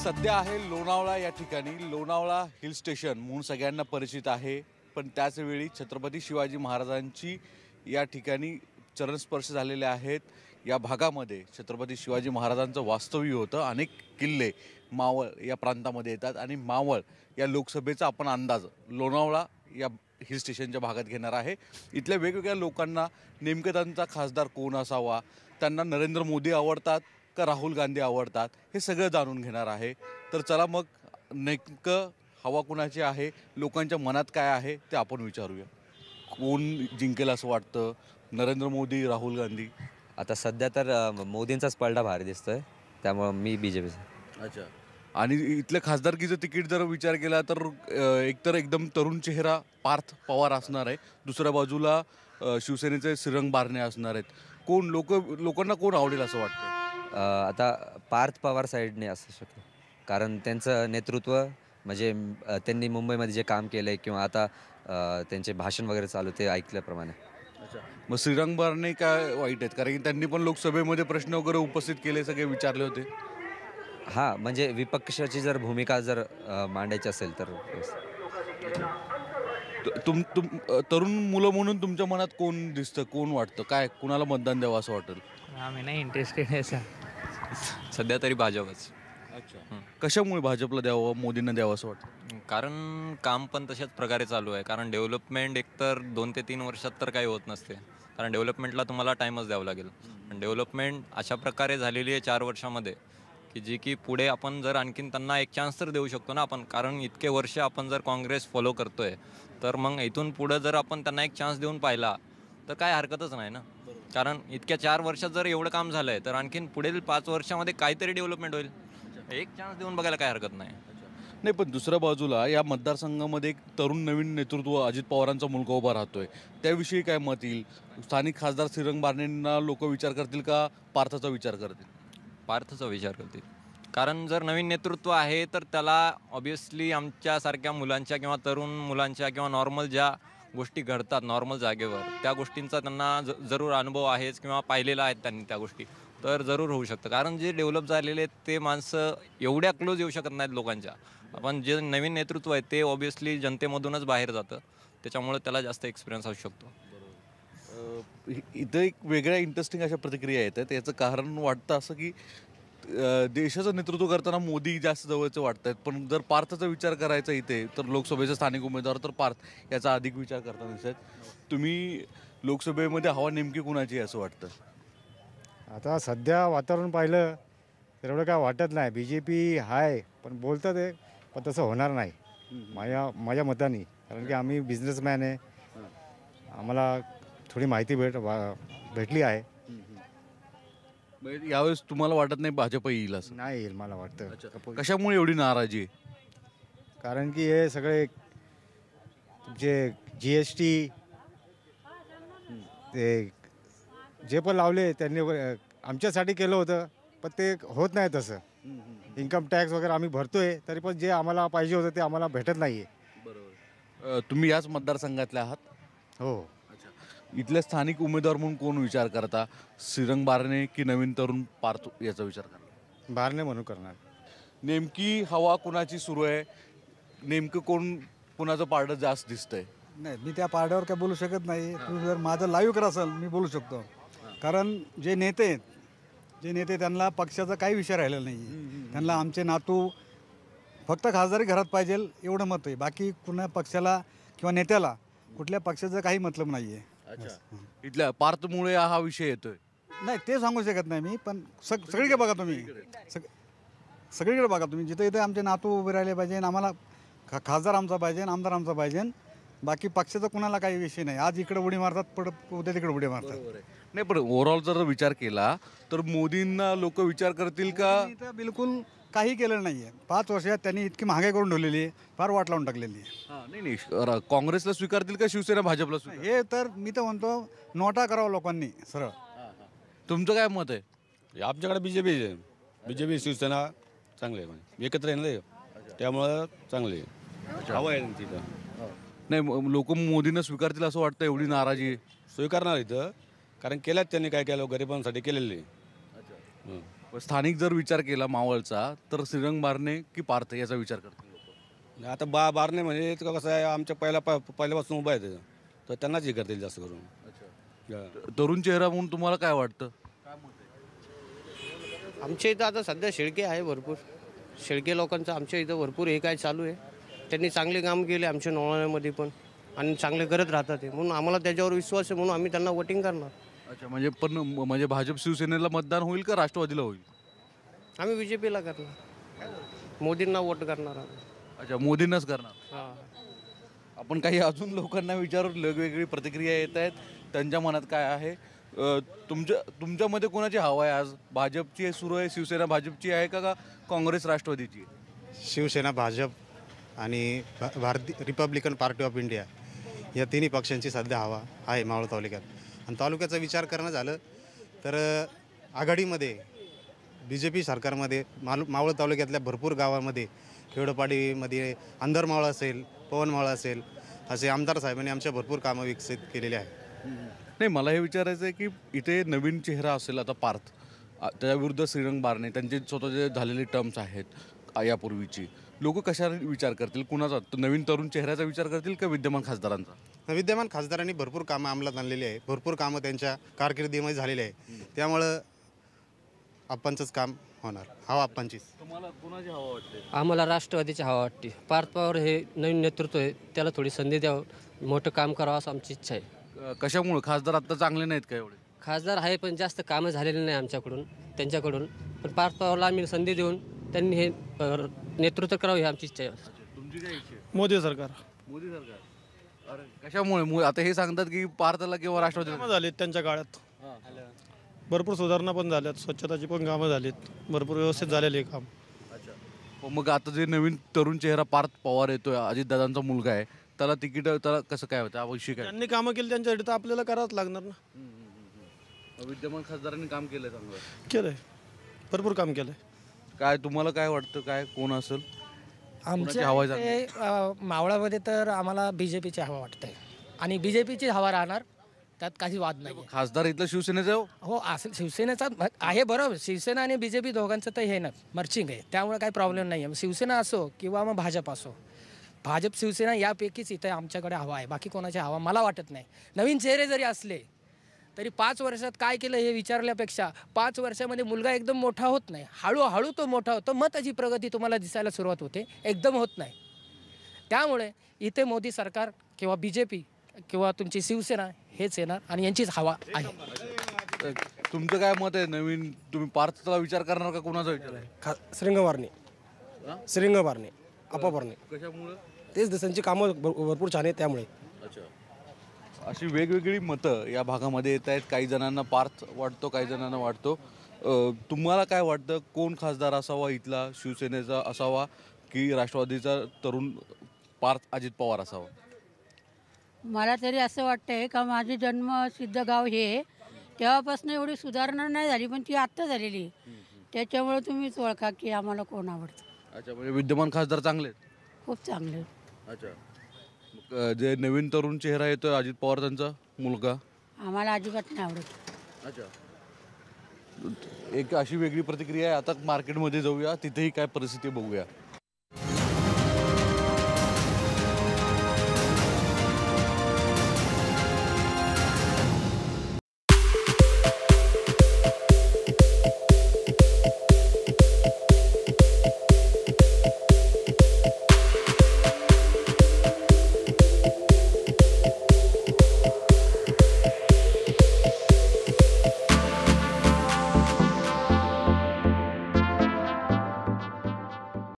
सध्या आहे लोणावळा या ठिकाणी. लोणावळा हिल स्टेशन म्हणून सगळ्यांना परिचित आहे, पण त्याच वेळी छत्रपती शिवाजी महाराजांची या ठिकाणी चरणस्पर्श झालेले आहेत. या भागामध्ये छत्रपती शिवाजी महाराजांचं वास्तव्य होतं. अनेक किल्ले मावळ या प्रांतामध्ये येतात आणि मावळ या लोकसभेचा आपण अंदाज लोणावळा या हिल स्टेशनच्या भागात घेणार आहे. इथल्या वेगवेगळ्या लोकांना नेमकं त्यांचा खासदार कोण असावा, त्यांना नरेंद्र मोदी आवडतात का राहुल गांधी आवडतात, हे सगळं जाणून घेणार आहे. तर चला मग नेमकं हवा कुणाची आहे, लोकांच्या मनात काय आहे ते आपण विचारूया. कोण जिंकेल असं वाटतं, नरेंद्र मोदी राहुल गांधी? आता सध्या तर मोदींचाच पलटा भारी दिसतोय, त्यामुळे मी बीजेपीचा. अच्छा. आणि इथल्या खासदारकीचं तिकीट जर विचार केला तर एकतर एकदम तरुण चेहरा पार्थ पवार असणार आहे, दुसऱ्या बाजूला शिवसेनेचे श्रीरंग बारणे असणार आहेत. कोण लोकांना कोण आवडेल असं वाटतं? आता पार्थ पवार साईडने असू शकतं, कारण त्यांचं नेतृत्व म्हणजे त्यांनी मुंबईमध्ये जे काम केलं आहे किंवा आता त्यांचे भाषण वगैरे चालू ते ऐकल्याप्रमाणे. अच्छा. मग श्रीरंग बारणे काय वाईट आहेत? कारण की त्यांनी पण लोकसभेमध्ये प्रश्न वगैरे उपस्थित केले, सगळे विचारले होते. हां, म्हणजे विपक्षाची जर भूमिका जर मांडायची असेल तर तुम तुम तरुण मुलं म्हणून तुमच्या मनात कोण दिसतं, कोण वाटतं, काय कुणाला मतदान द्यावं असं वाटेल? आम्ही नाही इंटरेस्टेड आहे सर. सध्या तरी भाजपच. अच्छा. कशामुळे भाजपला द्यावं, मोदींना द्यावं असं वाटतं? कारण काम पण तशाच प्रकारे चालू आहे. कारण डेव्हलपमेंट एकतर 2 ते 3 वर्षात तर काही होत नसते. कारण डेव्हलपमेंटला तुम्हाला टाईमच द्यावा लागेल. पण डेव्हलपमेंट अशा प्रकारे झालेली आहे 4 वर्षामध्ये की जी की पुढे आपण जर आणखीन त्यांना एक चान्स तर देऊ शकतो ना आपण. कारण इतके वर्ष आपण जर काँग्रेस फॉलो करतोय, तर मग इथून पुढं जर आपण त्यांना एक चान्स देऊन पाहिला तर काय हरकतच नाही ना. कारण इतक्या 4 वर्षात जर एवढं काम झालं आहे तर आणखीन पुढील 5 वर्षामध्ये काहीतरी डेव्हलपमेंट होईल. एक चान्स देऊन बघायला काय हरकत नाही. नाही, पण दुसऱ्या बाजूला या मतदारसंघामध्ये एक तरुण नवीन नेतृत्व अजित पवारांचा मुलगा उभा राहतोय, त्याविषयी काय मत येईल? स्थानिक खासदार श्रीरंग बारणेंना लोक विचार करतील का पार्थाचा विचार करतील? पार्थचा विचार करतील. कारण जर नवीन नेतृत्व आहे तर त्याला ऑब्वियसली आमच्यासारख्या मुलांच्या किंवा तरुण मुलांच्या किंवा नॉर्मल ज्या गोष्टी घडतात नॉर्मल जागेवर त्या गोष्टींचा त्यांना जरूर अनुभव आहेच किंवा पाहिलेला आहेत त्यांनी त्या गोष्टी, तर जरूर होऊ शकतं. कारण जे डेव्हलप झालेले आहेत ते माणसं एवढ्या क्लोज येऊ शकत नाहीत लोकांच्या. आपण जे नवीन नेतृत्व आहे ते ऑब्वियसली जनतेमधूनच बाहेर जातं, त्याच्यामुळे त्याला जास्त एक्सपिरियन्स असू शकतो. इथं एक वेगळ्या इंटरेस्टिंग अशा प्रतिक्रिया येतात. याचं कारण वाटतं असं की देशाचं नेतृत्व करताना मोदी जास्त जवळचे वाटत आहेत, पण जर पार्थचा विचार करायचा इथे तर लोकसभेचा स्थानिक उमेदवार तर पार्थ याचा अधिक विचार करताना दिसत. तुम्ही लोकसभेमध्ये हवा नेमकी कुणाची असं वाटतं? आता सध्या वातावरण पाहिलं तर एवढं काय वाटत नाही. BJP आहे पण बोलतात आहे, पण तसं होणार नाही माझ्या मताने. कारण की आम्ही बिझनेसमॅन आहे, आम्हाला थोडी माहिती भेटली आहे. यावेळेस तुम्हाला वाटत नाही भाजप येईल असं? नाही येईल मला वाटतं. कशामुळे एवढी नाराजी आहे? कारण की हे सगळे तुमचे GST ते जे पण लावले त्यांनी आमच्यासाठी केलं होतं, पण ते होत नाही तसं. इन्कम टॅक्स वगैरे आम्ही भरतोय, तरी पण जे आम्हाला पाहिजे होतं ते आम्हाला भेटत नाही आहे. बरोबर. तुम्ही याच मतदारसंघातले आहात? हो. अच्छा. इथले स्थानिक उमेदवार म्हणून कोण विचार करता? श्रीरंग बारणे की नवीन तरुण पार्थ याचा विचार करता? बारणे म्हणून करणार. नेमकी हवा कुणाची सुरू आहे? नेमकं कुणाचं पारडं जास्त दिसतंय? नाही, मी त्या पारड्यावर काय बोलू शकत नाही. तुम्ही जर माझं लाईव्ह करत असाल मी बोलू शकतो. कारण जे नेते आहेत त्यांना पक्षाचा काही विषय राहिलेला नाही. त्यांना आमचे नातू फक्त खासदारी घरात पाहिजे एवढं मत आहे. बाकी कुणा पक्षाला किंवा नेत्याला कुठल्या पक्षाचा काही मतलब नाही आहे. अच्छा. इथल्या पार्थमुळे हा विषय येतोय? नाही, ते सांगू शकत नाही मी, पण सगळीकडे बघा तुम्ही, सगळीकडे बघा तुम्ही, जिथे इथे आमचे नातू उभे राहिले पाहिजे, आम्हाला खासदार आमचा पाहिजे, आमदार आमचा पाहिजे. बाकी पक्षाचा कुणाला काही विषय नाही. आज इकडे उडी मारतात, उद्या तिकडे उडी मारतात. नाही, पण ओव्हरऑल जर विचार केला तर मोदींना लोक विचार करतील का? इथं बिलकुल काही केलेलं नाही आहे. 5 वर्षात त्यांनी इतकी महागाई करून ठेवलेली आहे, फार वाट लावून टाकलेली आहे. नाही, काँग्रेसला स्वीकारतील का शिवसेना भाजपला स्वीकार? हे तर मी तर म्हणतो नोटा करावं लोकांनी सरळ. तुमचं काय मत आहे? आमच्याकडे बीजेपी शिवसेना चांगले आहे, म्हणजे एकत्र येणार, त्यामुळं चांगले हवं आहे त्यांची. नाही, लोक मोदींना स्वीकारतील असं वाटतं? एवढी नाराजी आहे? स्वीकारणार इथं, कारण केल्यात त्यांनी काय केलं गरिबांसाठी केलेले. पण स्थानिक जर विचार केला मावळचा तर श्रीरंग बारणे की पार्थ याचा विचार करतील लोक. आता बारणे म्हणजे इतकं कसं आहे, आमच्या पहिल्यापासून उभा आहे ते. तर त्यांनाच हे करतील जास्त करून. हा. तरुण चेहरा म्हणून तुम्हाला काय वाटतं? आमच्या इथं आता सध्या शेळके आहे भरपूर. शेळके लोकांचं आमच्या इथं भरपूर हे काय चालू आहे. त्यांनी चांगले काम केले आमच्या नोळामध्ये पण आणि चांगले करत राहतात ते, म्हणून आम्हाला त्याच्यावर विश्वास आहे, म्हणून आम्ही त्यांना वोटिंग करणार. अच्छा, म्हणजे पण म्हणजे भाजप शिवसेनेला मतदान होईल का राष्ट्रवादीला होईल? आम्ही BJPला करणार, मोदींना वोट करणार आम्ही. अच्छा, मोदींनाच करणार. हां. आपण काही अजून लोकांना विचारून वेगवेगळी प्रतिक्रिया येत आहेत, त्यांच्या मनात काय आहे. तुमच्यामध्ये कोणाची हवा आहे आज? भाजपची सुरू आहे, शिवसेना भाजपची आहे का काँग्रेस राष्ट्रवादीची? शिवसेना, भाजप आणि भारतीय रिपब्लिकन पार्टी ऑफ इंडिया या तिन्ही पक्षांची सध्या हवा आहे मावळ तालुक्यात. आणि तालुक्याचा विचार करणं झालं तर आघाडीमध्ये BJP सरकारमध्ये मावळ तालुक्यातल्या भरपूर गावामध्ये खेडोपाडीमध्ये अंधरमावळ असेल, पवनमावळ असेल, असे आमदार साहेबांनी आमच्या भरपूर कामं विकसित केलेली आहे. नाही, मला हे विचारायचं आहे की इथे नवीन चेहरा असेल आता पार्थ, त्याविरुद्ध श्रीरंग बारणे, त्यांचे स्वतःचे झालेले टर्म्स आहेत यापूर्वीची. लोक कशाने विचार करतील? कुणाचा? नवीन तरुण चेहऱ्याचा विचार करतील का विद्यमान खासदारांचा? विद्यमान खासदारांनी भरपूर कामं अंमलात आणलेली आहे, भरपूर कामं त्यांच्या कारकिर्दीमध्ये झालेली आहे. त्यामुळं आपणचंच काम होणार, हवा आपणचीच. तुम्हाला कोणाची हवा वाटते? आम्हाला राष्ट्रवादीची हवा वाटते. पार्थ पवार हे नवीन नेतृत्व आहे, त्याला थोडी संधी द्यावं, मोठं काम करावं असं आमची इच्छा आहे. कशामुळे? खासदार आता चांगले नाहीत का एवढे? खासदार आहे पण जास्त कामं झालेली नाही आमच्याकडून, त्यांच्याकडून. पण पार्थ पवारला आम्ही संधी देऊन त्यांनी हे नेतृत्व करावं ही आमची इच्छा आहे. तुमची काय इच्छा आहे? मोदी सरकार मोदी सरकार. अरे कशामुळे? आता हे सांगतात की पार्थला किंवा राष्ट्रवादीला. कामं झालीत त्यांच्या काळात, भरपूर सुधारणा पण झाल्यात, स्वच्छताची पण कामं झालीत, भरपूर व्यवस्थित झालेले काम. अच्छा, पण मग आता जे नवीन तरुण चेहरा पार्थ पवार येतोय, अजितदादांचा मुलगा आहे, त्याला तिकीट, त्याला कसं काय होतं आवश्यक काय? त्यांनी कामं केली त्यांच्यासाठी तर आपल्याला करावंच लागणार ना. विद्यमान खासदारांनी काम केलं चांगलं. केलंय, भरपूर काम केलंय. काय तुम्हाला काय वाटतं, काय कोण असेल? आमच्या हवा इथे, मावळामध्ये तर आम्हाला BJPची हवा वाटते आणि BJPची हवा राहणार, त्यात काही वाद नाही. खासदार इथलं शिवसेनेचं आहे? हो, असेल शिवसेनेचा आहे, बरोबर. शिवसेना आणि BJP दोघांचं तर हे ना मर्चिंग आहे, त्यामुळे काही प्रॉब्लेम नाही आहे. शिवसेना असो किंवा मग भाजप असो, भाजप शिवसेना यापैकीच इथे आमच्याकडे हवा आहे, बाकी कोणाची हवा मला वाटत नाही. नवीन चेहरे जरी असले तरी 5 वर्षात काय केलं हे विचारल्यापेक्षा 5 वर्षामध्ये मुलगा एकदम मोठा होत नाही, हळूहळू तो मोठा होतो, मग त्याची प्रगती तुम्हाला दिसायला सुरुवात होते, एकदम होत नाही. त्यामुळे इथे मोदी सरकार किंवा BJP किंवा तुमची शिवसेना हेच येणार आणि यांचीच हवा आहे. तुमचं काय मत आहे? नवीन तुम्ही पार्थला विचार करणार का कोणाचा विचार आहे? श्रीरंग बारणे, अप्पा बारणे. कशामुळे? तेच त्यांची कामं भरपूर छान आहेत त्यामुळे. अच्छा, अशी वेगवेगळी मतं या भागामध्ये येत आहेत. काही जणांना पार्थ वाटतो, काही जणांना वाटतो. तुम्हाला काय वाटतं, कोण खासदार असावा इथला? शिवसेनेचा असावा की राष्ट्रवादीचा तरुण पार्थ अजित पवार असावा? मला तरी असं वाटतंय का माझे जन्मसिद्ध गाव हे तेव्हापासून एवढी सुधारणा नाही झाली, पण ती आत्ता झालेली. त्याच्यामुळे तुम्हीच ओळखा की आम्हाला कोण आवडतं. अच्छा, म्हणजे विद्यमान खासदार चांगले आहेत? खूप चांगले. अच्छा, मग जे नवीन तरुण चेहरा येतोय अजित पवार, त्यांचा मुलगा, आम्हाला अजिबात नाही आवडत. अच्छा, एक अशी वेगळी प्रतिक्रिया आहे. आता मार्केटमध्ये जाऊया, तिथेही काय परिस्थिती बघूया.